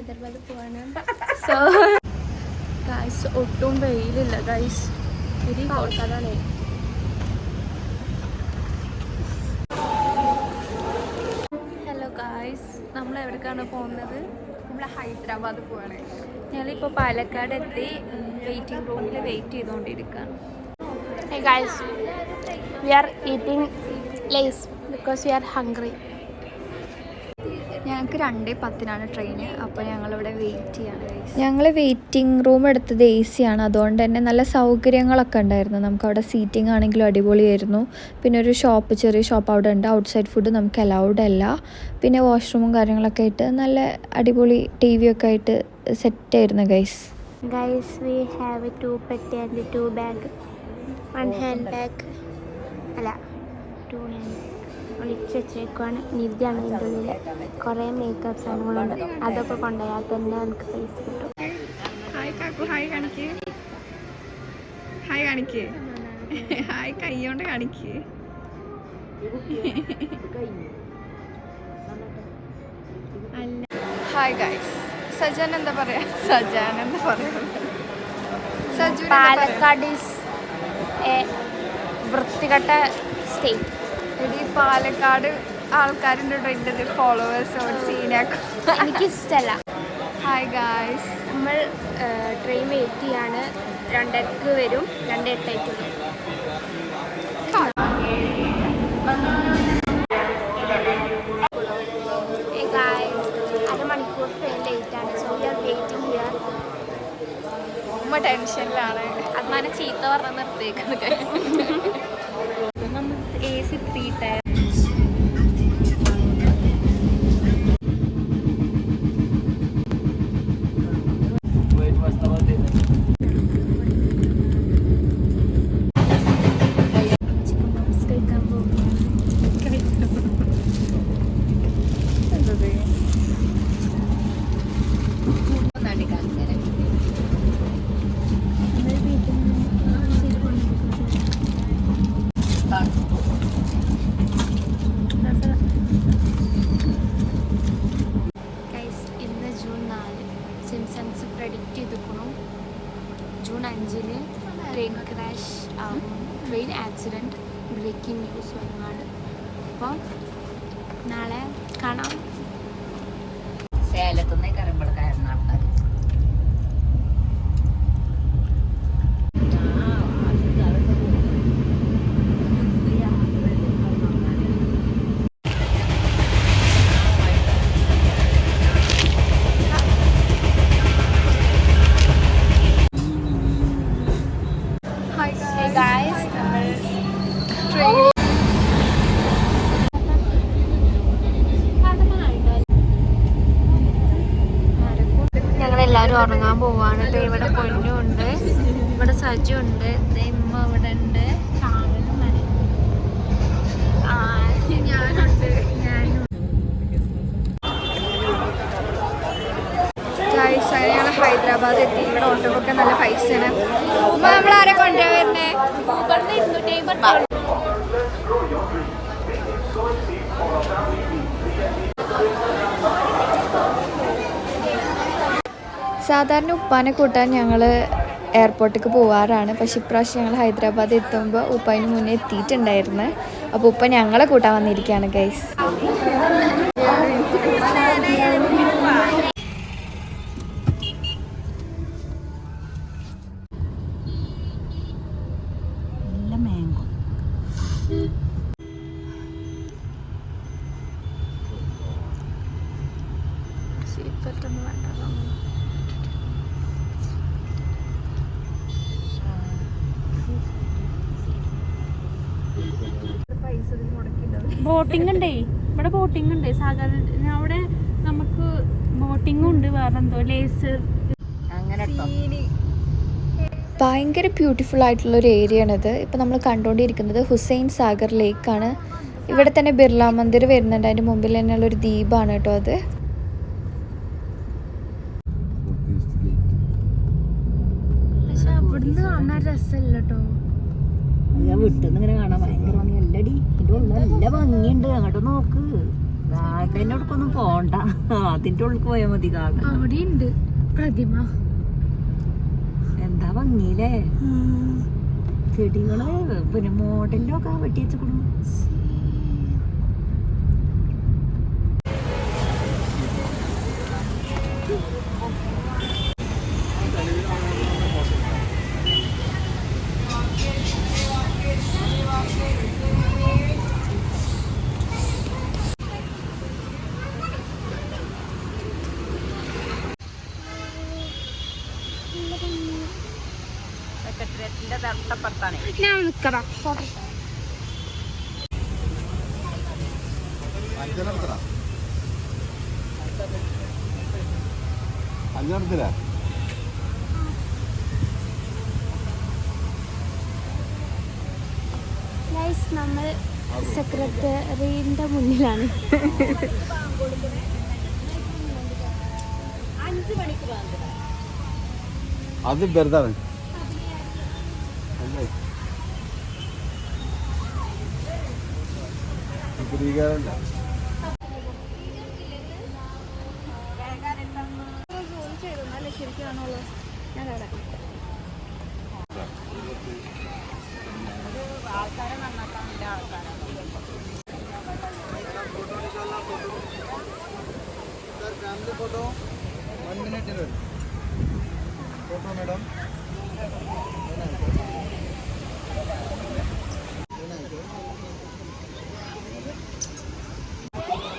ഹൈദരാബാദ് പോവാണ്. So guys ഒട്ടും വെയിലില്ല ഗൈസ്, വെരി ഹോട്ടാണ്. ഹലോ ഗൈസ്, നമ്മൾ എവിടേക്കാണ് പോകുന്നത്? നമ്മൾ ഹൈദരാബാദ് പോവാണ്. ഞങ്ങളിപ്പോൾ പാലക്കാട് എത്തി, വെയിറ്റിംഗ് റൂമിൽ വെയിറ്റ് ചെയ്തുകൊണ്ടിരിക്കുകയാണ്. Hey guys, we are eating Lays because we are hungry. ഞങ്ങൾക്ക് 2:10 ട്രെയിന്, അപ്പോൾ ഞങ്ങളിവിടെ വെയിറ്റ് ചെയ്യാണ്. ഞങ്ങൾ വെയിറ്റിംഗ് റൂം എടുത്തത് AC ആണ്, അതുകൊണ്ട് തന്നെ നല്ല സൗകര്യങ്ങളൊക്കെ ഉണ്ടായിരുന്നു. നമുക്കവിടെ സീറ്റിംഗ് ആണെങ്കിലും അടിപൊളിയായിരുന്നു. പിന്നെ ഒരു ഷോപ്പ്, ചെറിയ ഷോപ്പ് അവിടെ ഉണ്ട്. ഔട്ട്സൈഡ് ഫുഡ് നമുക്ക് അലൗഡ് അല്ല. പിന്നെ വാഷ്റൂമും കാര്യങ്ങളൊക്കെ ആയിട്ട് നല്ല അടിപൊളി TV ഒക്കെ ആയിട്ട് സെറ്റായിരുന്നു ഗൈസ്. Guys, we have 2 പെട്ടി and 2 bag. 1 hand bag അല്ല 2 hand bag ഒളിച്ച് വെച്ചേക്കുവാണ്. നിധിയാണ് ഇതിൻ്റെ ഉള്ളിൽ. കുറേ മേക്കപ്പ് സാധനങ്ങളുണ്ട്, അതൊക്കെ കൊണ്ടുപോയാൽ തന്നെ നമുക്ക് പൈസ കിട്ടും. ഹായ് കാക്കു, ഹായ് കാണിക്ക്, ഹായ് കാണിക്ക്, ഹായ് കൈകൊണ്ട് കാണിക്ക്. Hi guys. സജാൻ എന്താ പറയാ? പാലക്കാട് ഈസ് എ വൃത്തികെട്ട സ്റ്റേറ്റ്. എടി പാലക്കാട് ആൾക്കാരുണ്ട് എൻ്റെ ഫോളോവേഴ്സ് സീനാക്കും, എനിക്കിഷ്ടമല്ല. ഹായ് ഗൈസ്, നമ്മൾ ട്രെയിൻ വെയിറ്റ് ചെയ്യാണ്. 2:00 വരും, 2:08 വരും. അരമണിക്കൂർ ട്രെയിൻ ലേറ്റാണ്. So we are waiting here. ഉമ്മ ടെൻഷനിലാണ്, അങ്ങനെ ചീത്ത പറഞ്ഞ് നിർത്തിയേക്കുന്നത്. നമ്മൾ AC 3 ടയർ. സിംസൺസ് പ്രെഡിക്റ്റ് ചെയ്തിരിക്കുന്നു ജൂൺ 5 ട്രെയിൻ ക്രാഷ് ആവും, ട്രെയിൻ ആക്സിഡൻറ്റ്, ബ്രേക്കിംഗ് ന്യൂസ് വന്നതാണ്. അപ്പോൾ നാളെ കാണാം. സേലത്തുനിന്ന് കരമ്പളക്കാരുന്ന ആൾക്കാർ ഞങ്ങളെല്ലാവരും ഉറങ്ങാൻ പോവാണ്. ഇവിടെ പൊന്നുണ്ട്, ഇവിടെ സജു ഉണ്ട്, ഇമ്മ ഇവിടെ ഉണ്ട്, ഞാനുണ്ട്. ഞങ്ങൾ ഹൈദരാബാദ് എത്തി. ഇവിടെ ഓട്ടോക്കൊക്കെ നല്ല പൈസയാണ്. അപ്പോൾ നമ്മൾ ആരെ കൊണ്ടുവരാൻ വരുന്നേ? സാധാരണ ഉപ്പാനെ കൂട്ടാൻ ഞങ്ങൾ എയർപോർട്ടിലേക്ക് പോവാറാണ്. പക്ഷേ ഇപ്രാവശ്യം ഞങ്ങൾ ഹൈദരാബാദ് എത്തുമ്പോൾ ഉപ്പായിന് മുന്നേ എത്തിയിട്ടുണ്ടായിരുന്നു. അപ്പോൾ ഉപ്പ ഞങ്ങളെ കൂട്ടാൻ വന്നിരിക്കുകയാണ് ഗൈസ്. ബോട്ടിംഗ് ഉണ്ടേ, ഇവിടെ ബോട്ടിംഗ് ഉണ്ട്. സാധാരണ അവിടെ നമുക്ക് ബോട്ടിംഗ് ഉണ്ട്, വേറെന്തോ ലേസർ അങ്ങനെ ഭയങ്കര ബ്യൂട്ടിഫുൾ ആയിട്ടുള്ളൊരു ഏരിയ ആണിത്. ഇപ്പോൾ നമ്മൾ കണ്ടുകൊണ്ടിരിക്കുന്നത് ഹുസൈൻ സാഗർ ലേക്കാണ്. ഇവിടെ തന്നെ ബിർള മന്ദിർ വരുന്നുണ്ട്, അതിൻ്റെ മുമ്പിൽ തന്നെയുള്ളൊരു ദ്വീപാണ് കേട്ടോ അത്. പക്ഷെ അവിടുന്ന് കാണാൻ രസമല്ല കേട്ടോ. ഞാൻ വിട്ടുന്നിങ്ങനെ കാണാൻ ഭയങ്കര ഭംഗി. അല്ലടി ഇതിൻ്റെ ഉള്ള നല്ല ഭംഗിയുണ്ട്, അങ്ങോട്ട് നോക്ക്. ഗാർഡനോടൊക്കൊന്നും പോണ്ട, അതിന്റെ ഉള്ളിൽ പോയാൽ മതി. ഗാർഡൻ അവിടെ ഉണ്ട് പ്രതിമ. എന്താ ഭംഗിയില്ലേ, ചെടികള് പിന്നെ മോഡലിലൊക്കെ വെട്ടി വെച്ചിക്കണു. സെക്രട്ടേറിയറ്റിന്റെ തൊട്ടപ്പുറത്താണ്. ഞാൻ നിക്കടാ നമ്മൾ സെക്രട്ടറിന്റെ മുന്നിലാണ്. 5 മണിക്ക് അത് വെറുതാണ്. ആൾക്കാരെ നന്നാക്കാനില്ല, ആൾക്കാരെ photo 1 minute photo madam.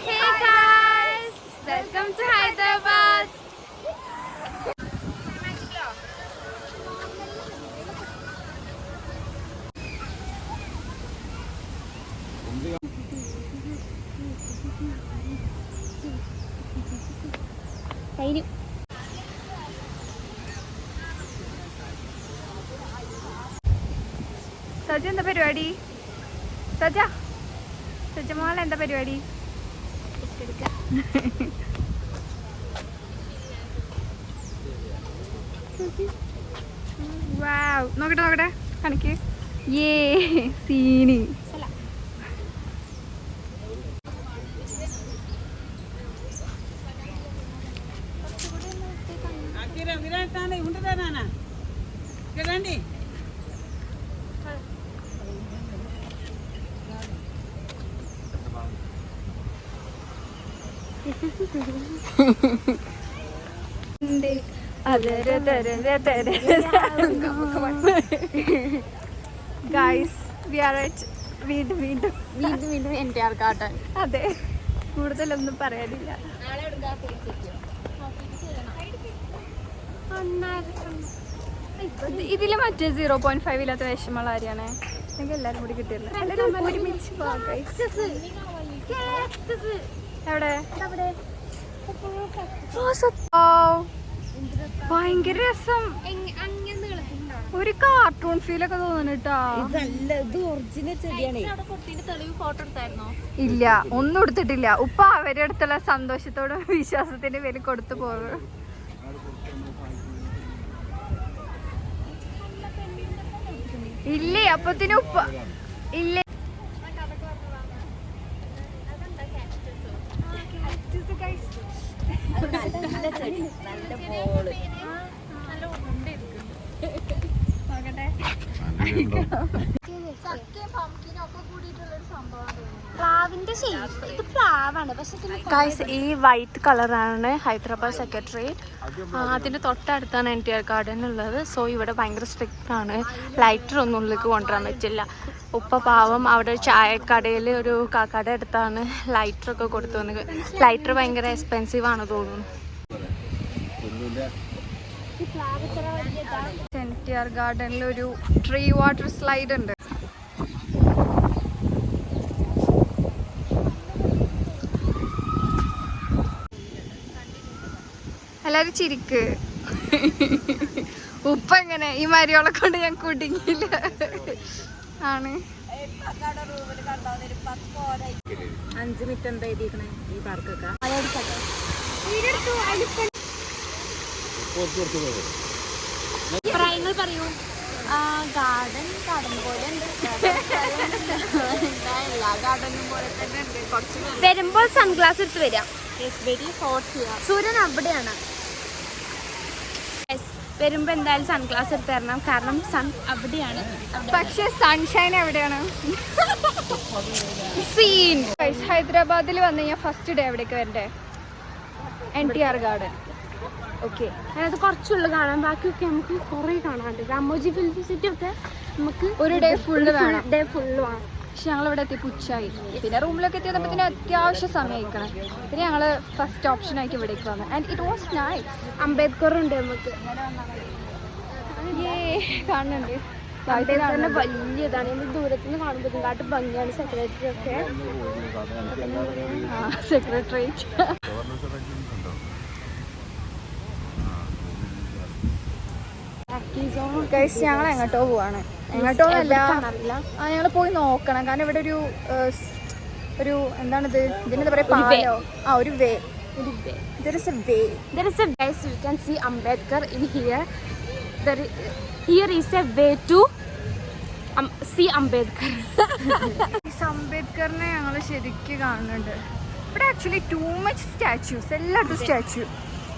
Hey guys, welcome to Hyderabad. കഴിഞ്ഞു. സജ എന്താ പരിപാടി? സജമോൾ എന്താ പരിപാടി? നോക്കട്ടെ കണക്ക് ഏ സീനി. ഗൈസ് വി ആർ അറ്റ് വീണ്ടും എൻ്റെ ആൾക്കാട്ടൻ. അതെ, കൂടുതലൊന്നും പറയാനില്ല. ഇതില് മറ്റേ 0.5 ഇല്ലാത്ത വിഷമമുള്ള ആരെയാണ് എനിക്ക് എല്ലാരും കൂടി കിട്ടിയിരുന്നു. എല്ലാവരും ഒരുമിച്ച് പോവാം ഗൈസ്. എവിടെ? ഭയങ്കര രസം, ഒരു കാർട്ടൂൺ ഫീലൊക്കെ തോന്നുന്നുട്ടാ. ഇല്ല, ഒന്നും എടുത്തിട്ടില്ല. ഉപ്പ അവരുടെ അടുത്തുള്ള സന്തോഷത്തോടും വിശ്വാസത്തിന്റെ പേര് കൊടുത്തു പോകും. ഇല്ലേ അപ്പത്തിന് ഉപ്പ ഇല്ലേ. ഈ വൈറ്റ് കളറാണ് ഹൈദരാബാദ് സെക്രട്ടേറിയറ്റ്. അതിന്റെ തൊട്ടടുത്താണ് NTR ഗാർഡൻ ഉള്ളത്. സോ ഇവിടെ ഭയങ്കര സ്ട്രിക്റ്റ് ആണ്, ലൈറ്റർ ഒന്നും ഉള്ളിലേക്ക് കൊണ്ടുവരാൻ പറ്റില്ല. ഉപ്പ പാവം അവിടെ ചായക്കടയിൽ ഒരു കാക്കയുടെ അടുത്താണ് ലൈറ്ററൊക്കെ കൊടുത്തു വന്നത്. ലൈറ്റർ ഭയങ്കര എക്സ്പെൻസീവ് ആണ് തോന്നുന്നു. NTR ഗാർഡനിൽ ഒരു ട്രീ വാട്ടർ സ്ലൈഡ് ഉണ്ട്. എല്ലാരും ചിരിക്ക്. ഉപ്പ എങ്ങനെ ഈ മരിയോളെ കൊണ്ട് ഞാൻ കുടുങ്ങിയില്ല ആണ്. 5 മിനിറ്റ് എന്താ എഴുതിക്കണേ ഈ പാർക്കൊക്കെ? പ്രായങ്ങൾ പറയൂ. ഗാർഡൻ പോലെ ഉണ്ട്. എല്ലാ ഗാർഡനും പോലെ തന്നെ ഉണ്ട്. കുറച്ച് വരുമ്പോൾ സൺഗ്ലാസ് എടുത്ത് വരാം. Very hot. സൂര്യൻ അവിടെയാണ്. വരുമ്പോൾ എന്തായാലും സൺഗ്ലാസ് എടുത്ത് തരണം, കാരണം സൺ അവിടെയാണ്. പക്ഷെ സൺഷൈൻ എവിടെയാണ്? സീൻ. ഹൈദരാബാദിൽ വന്നു കഴിഞ്ഞാൽ ഫസ്റ്റ് ഡേ എവിടേക്ക് വരണ്ടേ? NTR garden. ഓക്കെ, അതിനകത്ത് കുറച്ചുള്ളു കാണാൻ, ബാക്കിയൊക്കെ നമുക്ക് കുറേ കാണാനുണ്ട്. രാമോജി ഫിലിം സിറ്റി ഒക്കെ നമുക്ക് ഒരു ഡേ ഫുള്ള് വേണം. ഡേ ഫുള്ള് വേണം. പക്ഷെ ഞങ്ങളിവിടെ എത്തി ഉച്ചയായി. പിന്നെ റൂമിലൊക്കെ എത്തിയപ്പോൾ അത്യാവശ്യം സമയമായിക്കണം. പിന്നെ ഞങ്ങൾ ഫസ്റ്റ് ഓപ്ഷനായിട്ട് ഇവിടേക്ക് വന്നു. And it was nice. Ambedkar ഉണ്ട് നമുക്ക് കാണുന്നുണ്ട്. അംബേദ്കറിന്റെ വലിയതാണ്. നമ്മൾ ദൂരത്ത് നിന്ന് കാണുമ്പോൾ ഇതിനെക്കാട്ട് ഭംഗിയാണ് സെക്രട്ടറി ഒക്കെ. സെക്രട്ടേറിയറ്റ്. ഞങ്ങൾ എങ്ങോട്ടോ പോവാണ്. എങ്ങോട്ടോന്നല്ല, ഞങ്ങൾ പോയി നോക്കണം. കാരണം ഇവിടെ ഒരു എന്താണിത്, ഇതിനെന്താ പറയാ, പാലോ? ഒരു വേ. There is a way. Guys, we can see Ambedkar in here. Here is a way to see Ambedkar. അംബേദ്കറിനെ ഞങ്ങൾ ശരിക്കും കാണുന്നുണ്ട്. ഇവിടെ ആക്ച്വലി ടൂ മച്ച് സ്റ്റാച്യൂസ്, എല്ലായിടത്തും statue.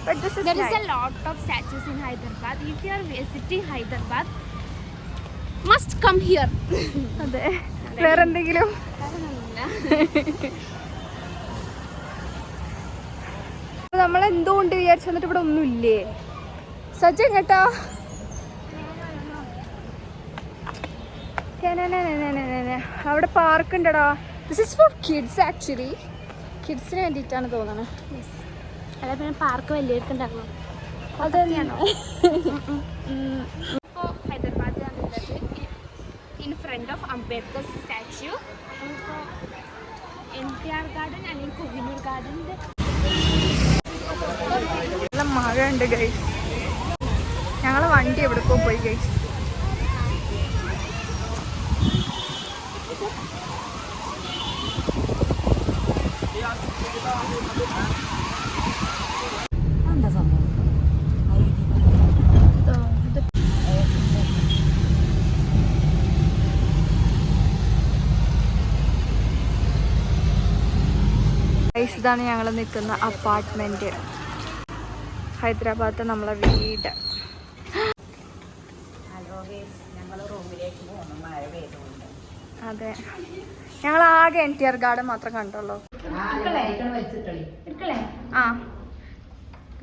But this is There is nice. a lot of statues in Hyderabad. If you are visiting Hyderabad, must come here. അതെ, വേറെന്തെങ്കിലും നമ്മളെന്തുകൊണ്ട് വിചാരിച്ചു വന്നിട്ട് ഇവിടെ ഒന്നുമില്ലേ? സജ്ജൻ കേട്ടോ. അവിടെ പാർക്ക് ഉണ്ടടാ. This is for kids. Actually കിഡ്സിന് വേണ്ടിയിട്ടാണ് തോന്നുന്നത്. അല്ല, പിന്നെ പാർക്ക് വലിയവർക്കുണ്ടാകും. അതെന്താണോ? ഇപ്പോൾ ഹൈദരാബാദിലാണുള്ളത്. In front of Ambedkar statue. ഇപ്പോൾ NTR ഗാർഡൻ അല്ലെങ്കിൽ കൊഹിനൂർ ഗാർഡൻ്റെ നല്ല മഴ ഉണ്ട് ഗൈസ്. ഞങ്ങളെ വണ്ടി എവിടേക്കോ പോയി ഗൈസ്. ഇതാണ് ഞങ്ങൾ നിൽക്കുന്ന അപ്പാർട്ട്മെന്റ്. ഹൈദരാബാദ് നമ്മളെ വീട്. അതെ, ഞങ്ങൾ ആകെ NTR ഗാർഡൻ മാത്രം കണ്ടുള്ളൂ. ആ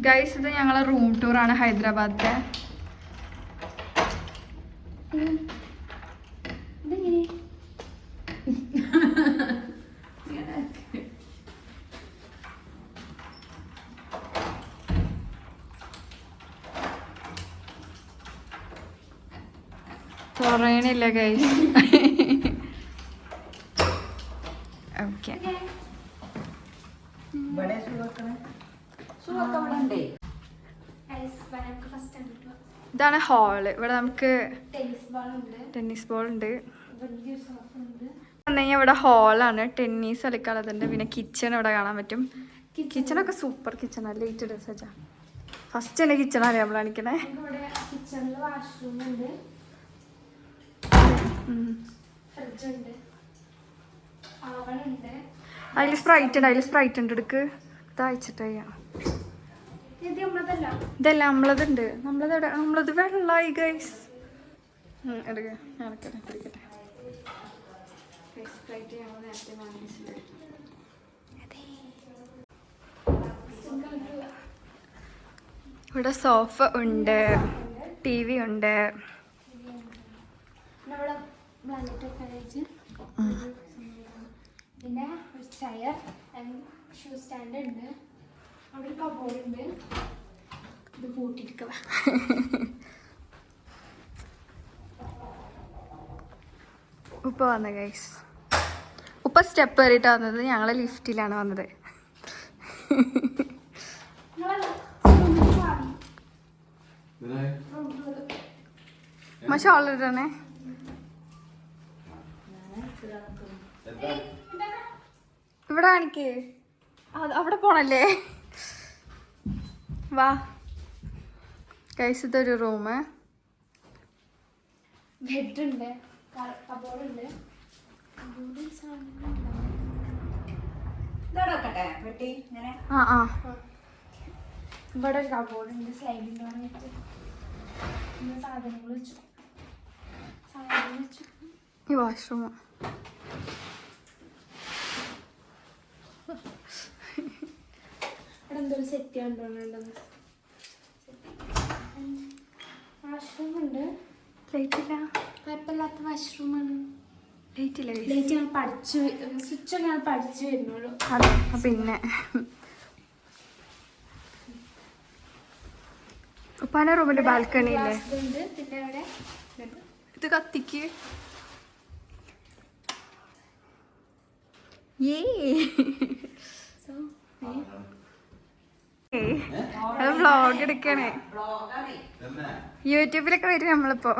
ഗൈസ്, ഇത് ഞങ്ങളെ റൂം ടൂറാണ് ഹൈദരാബാദിലെ. തുറയണില്ല ഗൈസ്. ഓക്കെ, ഇതാണ് ഹാള്. ഇവിടെ നമുക്ക് ടെന്നീസ് ബോൾ ഉണ്ട്. ഇവിടെ ഹാളാണ്, ടെന്നീസ് കളിക്കാനുള്ളതുണ്ട്. പിന്നെ കിച്ചൺ ഇവിടെ കാണാൻ പറ്റും. കിച്ചണൊക്കെ സൂപ്പർ കിച്ചണാണ്. ലേറ്റ് സജ ഫസ്റ്റ് തന്നെ കിച്ചൺ അറിയാം നമ്മൾ കാണിക്കണേ. അതിൽ സ്പ്രൈറ്റ് ഉണ്ട്. എടുക്ക്, ഇതയച്ചിട്ട് ഇതല്ല നമ്മളതുണ്ട്. നമ്മളത് വെള്ളമായി ഗൈസ്. എടുക്ക, ഞാനൊക്കെ പിടിക്കട്ടെ. ഇവിടെ സോഫ ഉണ്ട്, TV ഉണ്ട്. പിന്നെ ഒരു ചെയർ ആൻഡ് ഷൂ സ്റ്റാൻഡ് ഉണ്ട്. അവിടെ ഒരു കബോർഡ് ഉണ്ട്. ഇത് പൂട്ടിയിരിക്കുക. ഉപ്പ വന്ന ഗൈസ്. ഉപ്പ സ്റ്റെപ്പ് കയറിയിട്ടാണ് വന്നത്. ഞങ്ങൾ ലിഫ്റ്റിലാണ് വന്നത്. ഷോളിടണേ. ഇവിടെ കാണിക്കേ. അവിടെ പോണല്ലേ. വാ ഗൈസ്, ഇതൊരു റൂം. ബെഡുണ്ട്, കബോർഡുണ്ട്. ഇവിടെ ഒരു കബോർഡുണ്ട്, സ്ലൈഡിങ് പറഞ്ഞിട്ട് സാധനങ്ങൾ വെച്ചു. ഈ വാഷ്റൂം ഇവിടെ എന്തോ സെറ്റ് ചെയ്യാൻ വാഷ്റൂം ഉണ്ട്. ലൈറ്റ് ഇല്ല, കുഴപ്പമില്ലാത്ത വാഷ്റൂമാണ്. ലൈറ്റ് ഇല്ല. ലൈറ്റ് ഞാൻ പഠിച്ചു, സ്വിച്ചൊക്കെ ഞാൻ പഠിച്ചു വരുന്നുള്ളൂ. അതെ, പിന്നെ ഉപ്പാന്റെ റൂമില് ബാൽക്കണി ഇല്ലേ? ഉണ്ട്. പിന്നെ ഇവിടെ ഇത് കത്തിക്ക്. അത് വ്ളോഗ് എടുക്കണേ, യൂട്യൂബിലൊക്കെ വരും നമ്മളിപ്പോ.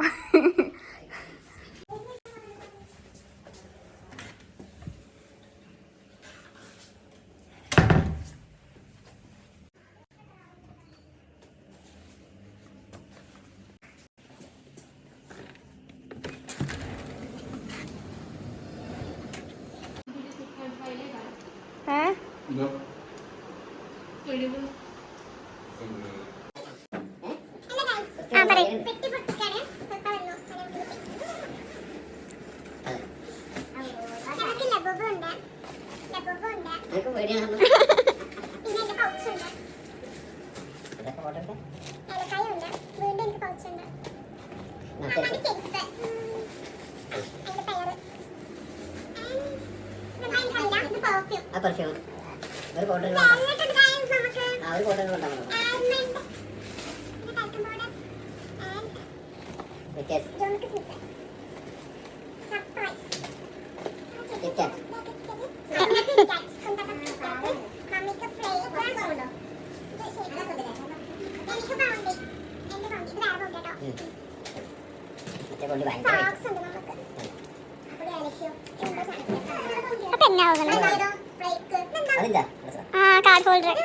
കാർഡ് ഹോൾഡർ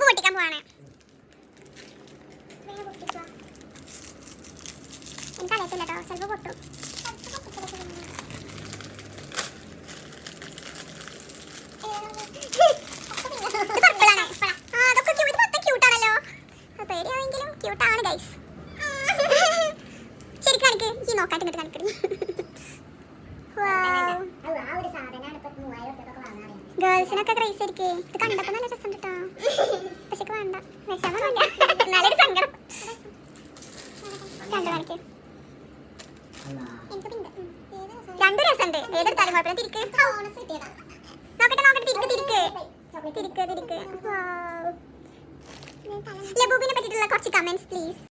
പൊട്ടിക്കാൻ പോവാണ്. എനിക്കറിയത്തില്ല കേട്ടോ, ചിലപ്പോൾ പൊട്ടും. ക്യൂട്ടാണല്ലോ, പേടിയാണെങ്കിലും ക്യൂട്ടാണ് ഗൈസ്. ശരിക്കും കാണിക്ക്, ഈ നോക്കാട്ട് ഇങ്ങോട്ട് കാണിക്കുന്നു. ഗേൾസിനൊക്കെ ക്രൈസ് ആയിരിക്കും. ഇത് കണ്ടപ്പോ നല്ല രസം കേട്ടോ, പക്ഷെ വേണ്ട, വിഷമൊന്നുമില്ല, നല്ലൊരു സങ്കടം. കണ്ടു കാണിക്ക്, രണ്ട് രസമുണ്ട്. ഏതെടുത്താലും കുഴപ്പമില്ല. തിരിക്ക് നോക്കട്ടെ, തിരിക്ക്. ലബൂബിനെ പറ്റിയിട്ടുള്ള കുറച്ച് കമന്റ്സ് പ്ലീസ്.